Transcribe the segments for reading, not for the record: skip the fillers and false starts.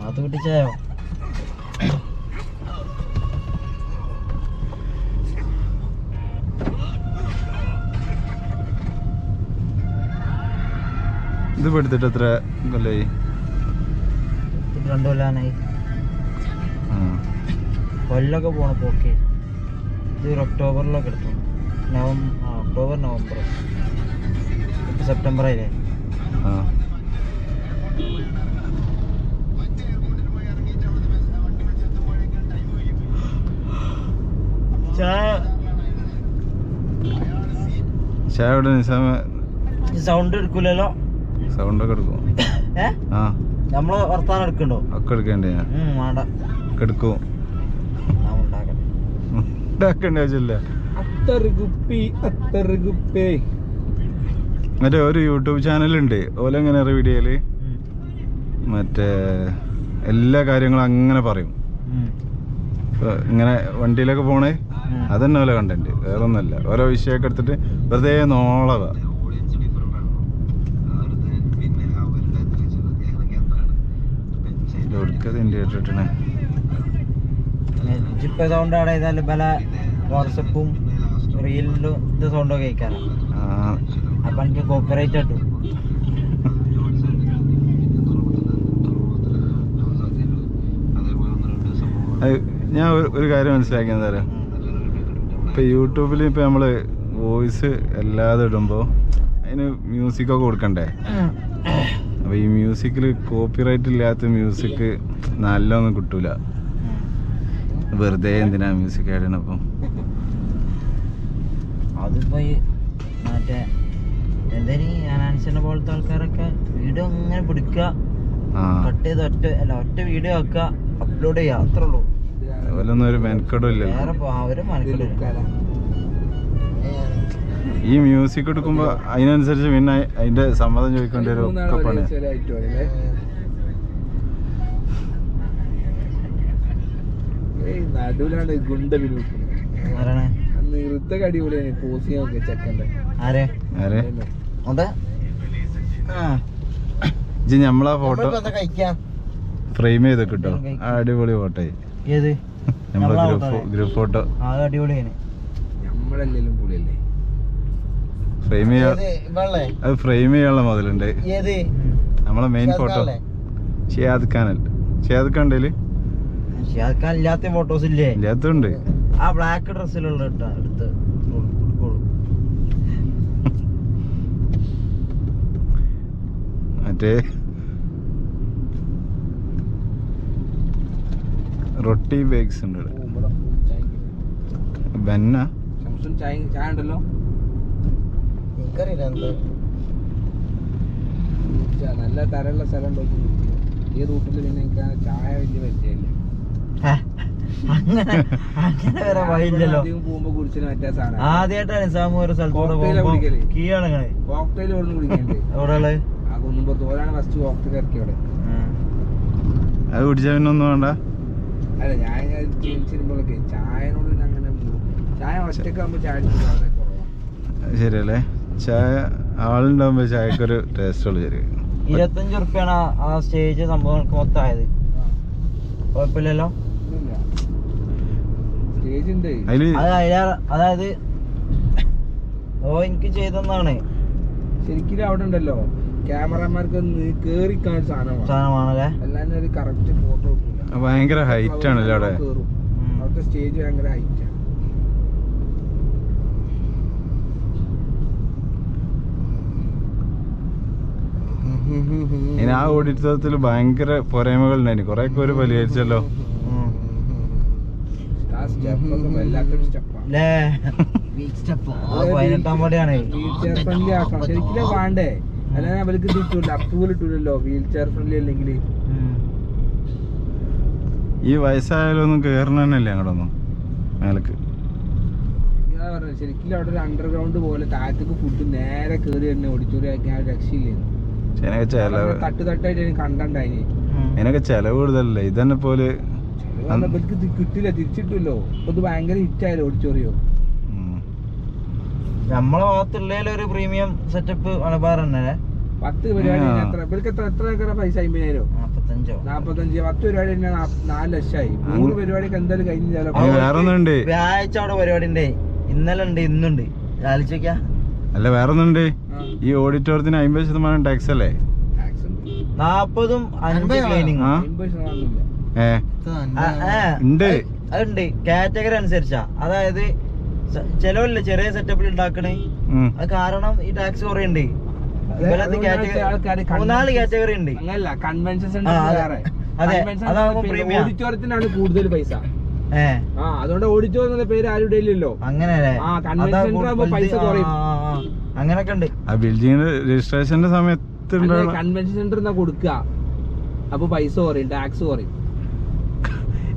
അത് പിടിച്ചായോ? ഇത് എടുത്തിട്ട് എത്ര കൊല്ലായി? 2 കൊല്ലാനായി. കൊല്ലൊക്കെ പോണപ്പോ ഓക്കെ. ഇത് ഒക്ടോബറിലൊക്കെ എടുത്തു. ഒക്ടോബർ നവംബർ സെപ്റ്റംബർ ആയില്ലേ? സൗണ്ട് എടുക്കൂലല്ലോ? സൗണ്ട് ഒക്കെ എടുക്കും. നമ്മള് വർത്താനം എടുക്കണ്ടോ? ഒക്കെ എടുക്കണ്ടേ? വേണ്ട, എടുക്കും. ഉണ്ടാക്കേണ്ട ആവശ്യമില്ല. മറ്റേ ഒരു യൂട്യൂബ് ചാനലുണ്ട്, ഓലെങ്ങനെ വീഡിയോയില് മറ്റേ എല്ലാ കാര്യങ്ങളും അങ്ങനെ പറയും. ഇങ്ങനെ വണ്ടിയിലൊക്കെ പോണേ അതന്നെ ഓലെ കണ്ടന്റ്, വേറെ ഒന്നല്ല. ഓരോ വിഷയമൊക്കെ എടുത്തിട്ട് വെറുതെ നോളവ. സൗണ്ടാണ് ഏതായാലും പല വാട്സപ്പും റീലിലും ഇത് സൗണ്ടൊക്കെ കേൾക്കാനോ. അപ്പൊ എനിക്ക് കോപ്പറേറ്റ് കിട്ടും. ഞാൻ ഒരു കാര്യം മനസ്സിലാക്കി, എന്താ പറയുക, ഇപ്പൊ യൂട്യൂബിൽ ഇപ്പൊ നമ്മള് വോയിസ് അല്ലാതെ ഇടുമ്പോ അതിന് മ്യൂസിക്കൊക്കെ കൊടുക്കണ്ടേ? അപ്പൊ ഈ മ്യൂസിക്കിൽ കോപ്പിറൈറ്റ് ഇല്ലാത്ത മ്യൂസിക് നല്ലൊന്നും കിട്ടൂല. വെറുതെ എന്തിനാ മ്യൂസിക് ആഡ് ചെയ്യണം? അപ്പം അതിപ്പോ മറ്റേ എന്തായാലും പോലത്തെ ആൾക്കാരൊക്കെ വീഡിയോ അങ്ങനെ പിടിക്കുക, കട്ട് ചെയ്ത് ഒറ്റ വീഡിയോ ആക്കുക, അപ്ലോഡ് ചെയ്യുക, അത്രേ ഉള്ളൂ. അതുപോലൊന്നും ഒരു മെനക്കെടും ഇല്ല. ഈ മ്യൂസിക് എടുക്കുമ്പോ അതിനനുസരിച്ച് പിന്നെ അതിന്റെ സമ്മതം ചോദിക്കേണ്ട ഒരു പണി. നമ്മളാ ഫോട്ടോ ഫ്രെയിം ചെയ്ത് കിട്ടോ? അടിപൊളി ഫോട്ടോ. ഗ്രൂപ്പ് ഫോട്ടോ ഫ്രെയിം അത് ഫ്രെയിം ചെയ്യാനുള്ള മുതലുണ്ട്. നമ്മളെ മെയിൻ ഫോട്ടോ ഷിയാദ് ഖാൻ്റെ ഇല്ലാത്ത ഫോട്ടോസ് ഇല്ലേ? ഇല്ലാത്തുണ്ട്. ആ ബ്ലാക്ക് ഡ്രസ്സിലുള്ള എടുത്ത് മറ്റേ റൊട്ടി ബേക്സ് ഉണ്ട്. ബെന്ന ഉണ്ടല്ലോ, നല്ല തരമുള്ള സ്ഥലം ഈ റൂട്ടിൽ. പിന്നെ എനിക്ക് ചായ വലിയ പരിചയമില്ല. അങ്ങനെ വരെ വഴിയില്ലല്ലോ. പോകുമ്പോ കുടിച്ചിന് മറ്റേ സാധനം ആദ്യമായിട്ടാണ് സാമു ഒരു സ്ഥലത്തൂടെ കോക്ടെയിൽ ഓടുന്നു കുടിക്കണ്ടേ? എവിടെ ആ കുന്നുമ്പത്തോരാണ് ഫസ്റ്റ് കോക്ടെയിൽ ഇറക്കി അവിടെ. അത് കുടിച്ചാ പിന്നെ ഒന്നും വേണ്ട. അല്ല ഞാൻ ജനിച്ചിരുമ്പോഴൊക്കെ ചായനോട് പിന്നെ അങ്ങനെ ചായ ഒറ്റയ്ക്ക് ആകുമ്പോ ചായ വളരെ കുറവാണ്. ശരിയല്ലേ? ചായ ആളുണ്ടാവുമ്പോ ചായക്കൊരു ടേസ്റ്റ് ഉള്ളു. ശരി, 25 ഉറുപ്പ്യാണ് ആ സ്റ്റേജ് സംഭവങ്ങൾക്ക് മൊത്തം ആയത്. കുഴപ്പമില്ലല്ലോ. അതായത് എനിക്ക് ചെയ്തെന്നാണ്. ശരിക്കും അവിടെ ഉണ്ടല്ലോ ക്യാമറമാർക്ക് കേറിക്കാൻ സാധനമാണല്ലേ. എല്ലാരും ഒരു കറക്റ്റ് ഫോട്ടോ ഭയങ്കര ഹൈറ്റ് ആണല്ലോ അവിടെ. അവിടുത്തെ സ്റ്റേജ് ഭയങ്കര ഹൈറ്റ് ആണ്. ആ ഓഡിറ്റോറിയത്തിൽ ഭയങ്കര പോരായ്മകൾ ഉണ്ടായിരുന്നു. കുറെ ഒക്കെ ഒരു പരിഹരിച്ചല്ലോ. ശരിക്കും വേണ്ടേ? അല്ലാതെ അവർക്ക് കിട്ടൂല, അപ്രൂവൽ കിട്ടൂലല്ലോ വീൽ ചെയർ ഫ്രണ്ട്ലി അല്ലെങ്കിൽ. ഈ വയസ്സായാലൊന്നും കേറണ തന്നെയല്ലേ അങ്ങോട്ടൊന്നും മേലക്ക്. ഞാൻ പറഞ്ഞു ശരിക്കും അവിടെ ഒരു അണ്ടർഗ്രൗണ്ട് പോലെ താഴത്തേക്ക് ഫുഡ് നേരെ കയറി തന്നെ ഓഡിറ്റോറിയം ആക്കി ആ രക്ഷയില്ലായിരുന്നു. ഇതിനൊക്കെ ചെലവ് തട്ടായിട്ട് എനിക്ക് കണ്ടായി. ഇതിനൊക്കെ ചെലവ് കൂടുതലല്ലേ ഇതന്നെ പോലെ കിട്ടില്ല, തിരിച്ചിട്ടില്ലോ. ഇപ്പൊ ഇത് ഭയങ്കര ഹിറ്റായാലും ഓഡിറ്റോറിയം. നമ്മളെ ഭാഗത്തുള്ള ഒരു പ്രീമിയം സെറ്റപ്പ് മലബാർ തന്നെ 10 പരിപാടി ഇവർക്ക് എത്ര പൈസ? 50,000 45 10 പരിപാടി തന്നെ 4 ലക്ഷമായി. 100 പരിപാടിക്ക് എന്തായാലും കഴിഞ്ഞാലോ. വേറൊന്നുണ്ട്, വ്യാഴാഴ്ച അവിടെ പരിപാടി ഉണ്ട്, ഇന്നലെ ഉണ്ട്, ഇന്നുണ്ട്. ആലോചിക്കാ അല്ല വേറൊന്നുണ്ട്. ഈ ഓഡിറ്റോറിയത്തിന് 50% ടാക്സ് അല്ലേ? 40ഉം 5 ക്ലീനിങ്. ഉണ്ട്, അതുണ്ട് കാറ്റഗറി അനുസരിച്ചാ. അതായത് ചെലവല്ലേ ചെറിയ സെറ്റപ്പിൽ ഉണ്ടാക്കണേ. അത് കാരണം ഈ ടാക്സ് കുറെ ഉണ്ട്. 4 കാറ്റഗറി ഉണ്ട്. അങ്ങനല്ല, കൺവെൻഷൻ സെന്റർ ഓഡിറ്റോറിയത്തിനാണ് കൂടുതൽ പൈസ. അതുകൊണ്ട് ഓഡിറ്റോറിയം എന്നുള്ള പേര് ആരും ഇടയില്ലല്ലോ. അങ്ങനെയല്ലേ? കൺവെൻഷൻ സെന്റർ ആകുമ്പോ പൈസ കുറയും. അങ്ങനൊക്കെ ഉണ്ട്. ആ ബിൽഡിംഗ് രജിസ്ട്രേഷന്റെ സമയത്ത് കൺവെൻഷൻ സെന്റർ എന്നാ കൊടുക്കുക, അപ്പൊ പൈസ കുറയും, ടാക്സ് കുറയും.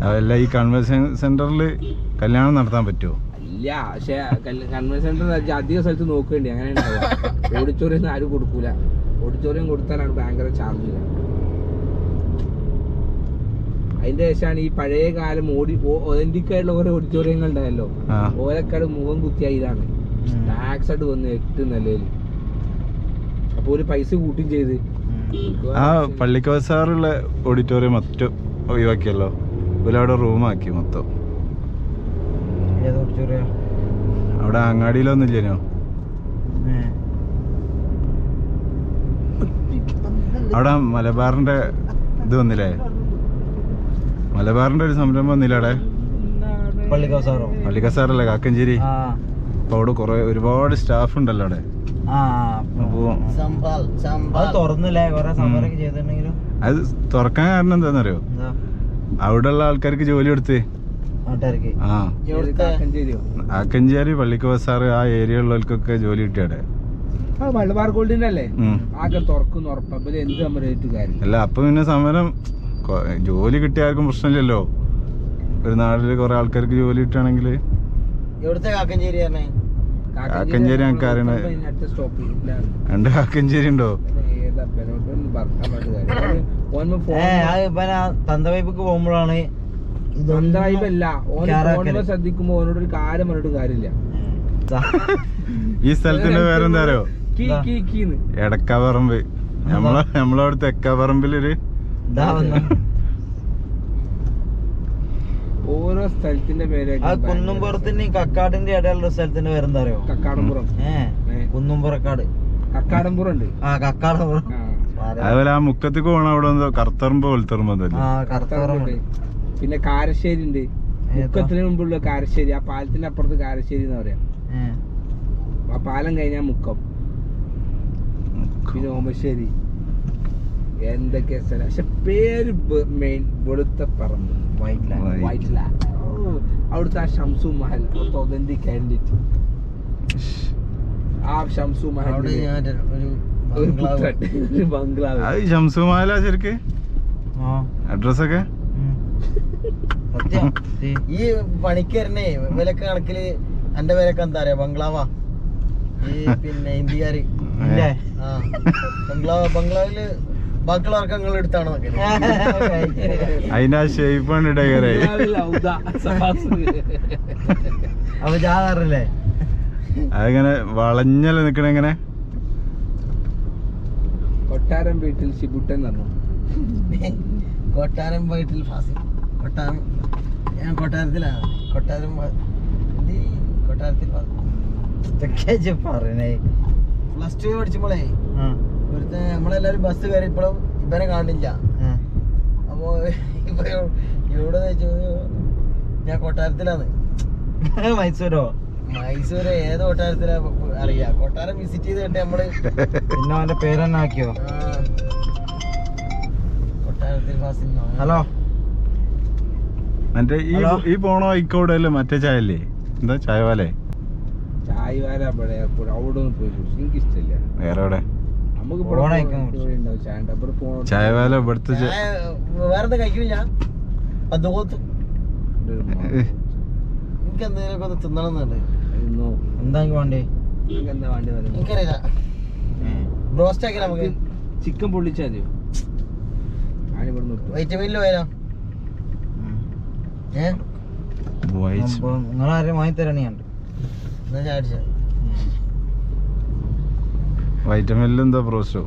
അതല്ല, ഈ കൺവെൻഷൻ സെന്ററിൽ കല്യാണം നടത്താൻ പറ്റുമോ? ഇല്ല, പക്ഷെ കൺവെൻഷൻ സെന്റർ അധിക സ്ഥലത്ത് നോക്കേണ്ടി അങ്ങനെ ഉണ്ടാവുക. ഓഡിറ്റോറിയം ആരും കൊടുക്കൂല. ഓഡിറ്റോറിയം കൊടുത്താലാണ് ഭയങ്കര ചാർജ്. അതിന്റെ ശേഷമാണ് ഈ പഴയ കാലം ഒതന്റിക് ആയിട്ടുള്ള ഓരോ ഓഡിറ്റോറിയങ്ങൾ ഉണ്ടായല്ലോ, ഓരക്കാട് മുഖം കുത്തിയ ഇതാണ് ടാക്സ് ആയിട്ട് വന്ന് 8 നിലയിൽ. അപ്പൊ ഒരു പൈസ കൂട്ടും ചെയ്ത് ആ പള്ളിക്കവസാറുള്ള ഓഡിറ്റോറിയം മൊത്തം ഒഴിവാക്കിയല്ലോ, അവിടെ റൂമാക്കി മൊത്തം. അവിടെ അങ്ങാടിയിലൊന്നും ഇല്ലേനോ? അവിടെ മലബാറിന്റെ ഇത് വന്നില്ലേ? മലബാറിന്റെ ഒരു സംരംഭം വന്നില്ല അവിടെ? പള്ളിക്കസാറല്ലേ, കാക്കഞ്ചേരി. അപ്പൊ അവിടെ ഒരുപാട് സ്റ്റാഫ് ഉണ്ടല്ലോ അവിടെ. അത് തുറക്കാൻ കാരണം എന്താന്നറിയോ? അവിടെ ഉള്ള ആൾക്കാർക്ക് ജോലി കൊടുത്ത്. ആക്കഞ്ചേരി പള്ളിക്കവസാറ് ആ ഏരിയ ഉള്ളവർക്കൊക്കെ ജോലി കിട്ടിയാടെ. മലബാർ ഗോൾഡിന്റെ അല്ലേ ആകെ തുറക്കുന്ന ഉറപ്പ്. എന്ത് നമ്മുടെ കാര്യം അല്ല, അപ്പൊ പിന്നെ സമരം ജോലി കിട്ടിയ ആർക്കും പ്രശ്നമില്ലല്ലോ. ഒരു നാട്ടില് കുറെ ആൾക്കാർക്ക് ജോലി കിട്ടുകയാണെങ്കിൽ. കാക്കഞ്ചേരി ഞങ്ങൾക്ക് അറിയണ 2 കാക്കഞ്ചേരി ഉണ്ടോ? തന്തവൈപ്പൊക്കെ പോകുമ്പോഴാണ് ശ്രദ്ധിക്കുമ്പോ ഓനോട് ഒരു കാര്യം പറഞ്ഞിട്ട് കാര്യമില്ല. ഈ സ്ഥലത്തിന്റെ പേരെന്താ അറിയോ? എടക്കപറമ്പ്. നമ്മളവിടെ തെക്കപറമ്പിലൊരു ഓരോ സ്ഥലത്തിന്റെ പേര്. കുന്നുംപുറത്തിന്റെയും കക്കാടിന്റെ ഇടയിലുള്ള സ്ഥലത്തിന്റെ പേരെന്താ അറിയോ? കക്കാടംപുറം. കുന്നുംപുറക്കാട്. കക്കാടംപുറം ഉണ്ട്. കക്കാടംപുറം. അതുപോലെ ആ മുക്കത്തേക്ക് പോകണം, അവിടെ കറുത്തറമ്പ് കറുത്തറമ്പ്. പിന്നെ കാരശ്ശേരി ഉണ്ട്. മുക്കത്തിന് മുമ്പുള്ള കാരശ്ശേരി. ആ പാലത്തിന്റെ അപ്പുറത്ത് കാരശ്ശേരി എന്ന് പറയാം. ആ പാലം കഴിഞ്ഞാൽ മുക്കം. പിന്നെ ഓമശ്ശേരി. എന്തൊക്കെ സ്ഥലം. പക്ഷെ പേര് മെയിൻ വെളുത്ത പറമ്പ്, വൈറ്റ് ലാൻഡ്. അവിടുത്തെ ആ ഷംസു മഹൽ ഒതന്റിക് കാൻഡിഡേറ്റ്. ആ ഷംസു മഹൽ ബംഗ്ലാവ്. ഷംസു മഹലാ ശരിക്ക് അഡ്രസ്സൊക്കെ? ഈ പണിക്കരനെ വിലക്ക് കണക്കില് എന്റെ പേരൊക്കെ എന്താ പറയാ? ബംഗ്ലാവാ. ഈ പിന്നെ ഇന്ത്യക്കാര് ബംഗ്ലാവില് ബാക്കിയുള്ളവർക്ക് നിങ്ങൾ എടുത്താണോ? അതിന്റെ ആ ഷേപ്പാണ് ഇടകരേ. അപ്പൊ ജാറില്ലേ അതിങ്ങനെ വളഞ്ഞല്ലേ നിക്കണ? എങ്ങനെ? കൊട്ടാരം വീട്ടിൽ ശിബുട്ടൻ പറഞ്ഞു. കൊട്ടാരം വീട്ടിൽ കൊട്ടാരം. ഞാൻ കൊട്ടാരത്തിലാണ്. കൊട്ടാരത്തിൽ പറഞ്ഞേ. +2 പഠിച്ചപ്പോളേ ഇവിടുത്തെ നമ്മളെല്ലാരും ബസ് കയറിയപ്പോഴും ഇവനെ കാണില്ല. അപ്പൊ ഇവിടെ ഞാൻ കൊട്ടാരത്തിലാണ്. മൈസൂരോ? മൈസൂര് ഏത് കൊട്ടാരത്തിലാ അറിയാ? കൊട്ടാരം വിസിറ്റ് ചെയ്ത് കേട്ടെ നമ്മള്. പിന്നെ അവന്റെ പേരെന്നെ ആക്കിയോ? കൊട്ടാരത്തിൽ. ഹലോ, മറ്റേ ഈ പോണ വൈക്കോടല്ലേ മറ്റേ ചായല്ലേ? എന്താ ചായവാലേ? ചായവാല അവിടെ പോയി എനിക്ക് ഇഷ്ടമില്ല. വേറെ എവിടെ? നമുക്ക് ചായവാല ഇവിടുത്തെ വേറെ കഴിക്കില്ല. അതുപോലത്തെ എനിക്ക് എന്തെങ്കിലും ഒന്ന് തിന്നണം എന്നുണ്ട്. എന്താ വേണ്ടേ എന്താ വേണ്ടി വരും? എനിക്കറിയില്ല. ബ്രോസ്റ്റ് ആക്കി നമുക്ക് ചിക്കൻ പൊള്ളിച്ചാൽ മതിയോ? വൈറ്റമിനിൽ പോയാലോ? നിങ്ങളാരും വാങ്ങി തരണീണ്ട്. എന്നാ ചാടിച്ച വൈറ്റമിനിൽ എന്താ ബ്രോസ്റ്റോ?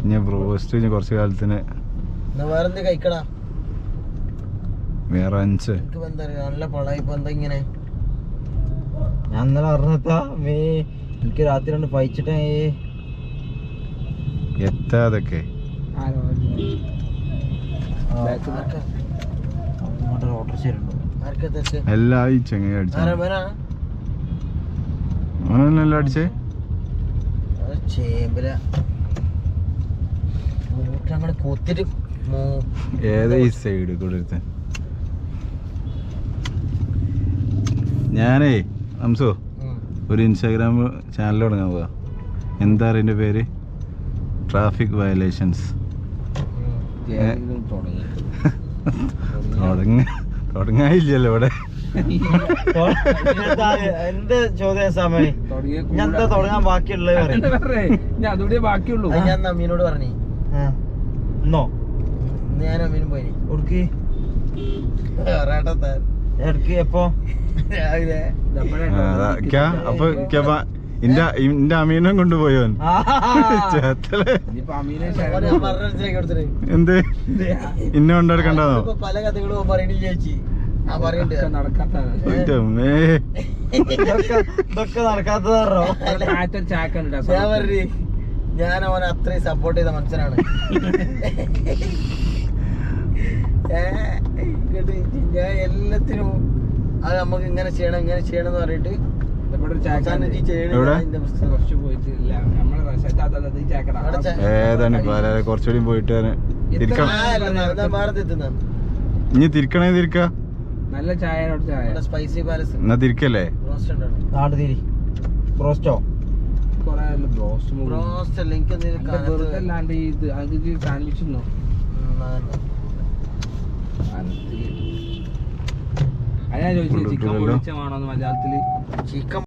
ഇനി ബ്രോസ്റ്റ് ഇനി കുറച്ച് കാലത്തിന് വേറെന്ത് കഴിക്കടാ. വേറെ 5 എനിക്ക് എന്താ നല്ല പളായി. ഇപ്പൊ എന്താ ഇങ്ങനെ? ഞാൻ ഇന്നലെ അറിഞ്ഞത്താ എനിക്ക് രാത്രി കൊണ്ട് പയിച്ചിട്ടേ എത്താതൊക്കെ എല്ലാ ഈ ചെങ്ങ അടിച്ചു അങ്ങനെല്ലാം അടിച്ചേ. ചേമ്പല മൂട്ടങ്ങടെ കൊത്തിട്ട് ഏതാ ഈ സൈഡ് കൂടെ എടുത്ത്? ഞാനേ അംസോ ഒരു ഇൻസ്റ്റാഗ്രാം ചാനൽ തുടങ്ങാൻ പോവാ. എന്താ അതിൻ്റെ പേര്? Traffic violations. തുടങ്ങാനില്ലല്ലോ ഇവിടെ. എന്ത് ചോദ്യം സമയം ഞാൻ എന്താ തുടങ്ങാൻ ബാക്കിയുള്ളത്? ബാക്കിയുള്ളൂ. ഞാൻ അമ്മീനോട് പറഞ്ഞു. ഞാൻ അമ്മീനും പോയി ഉടുക്കി ഇടക്ക് എപ്പോ രാവിലെ. അപ്പൊ എന്റെ അമീനം കൊണ്ടുപോയോൻ എന്ത് ഇന്നെ കൊണ്ടെടുക്കണ്ടോ? പല കഥകളും പറയണ്ടി ചേച്ചി. ഇതൊക്കെ നടക്കാത്തതാണോ? ഞാൻ പറഞ്ഞു ഞാൻ അവനെ അത്രയും സപ്പോർട്ട് ചെയ്ത മനുഷ്യനാണ്. ഞാൻ എല്ലാത്തിനും അത് നമുക്ക് ഇങ്ങനെ ചെയ്യണം ഇങ്ങനെ ചെയ്യണം എന്ന് പറഞ്ഞിട്ട് ഏതാണ് കുറച്ചുകൂടി പോയിട്ട് ഇനി തിരിക്കണേ തിരിക്ക. നല്ല ചായ സ്പൈസി പാലസ് എന്നാ തിരിക്കല്ലേ? ബ്രോസ്റ്റോ ബ്രോസ്റ്റ് അല്ല എനിക്ക് അല്ലാണ്ട് ഇത് സാൻഡ്വിച്ച് ഉണ്ടോ? അതാ ചോദിച്ചത് ചിക്കൻ പൊളിച്ചമാണോന്ന് മലയാളത്തില്. ചിക്കൻ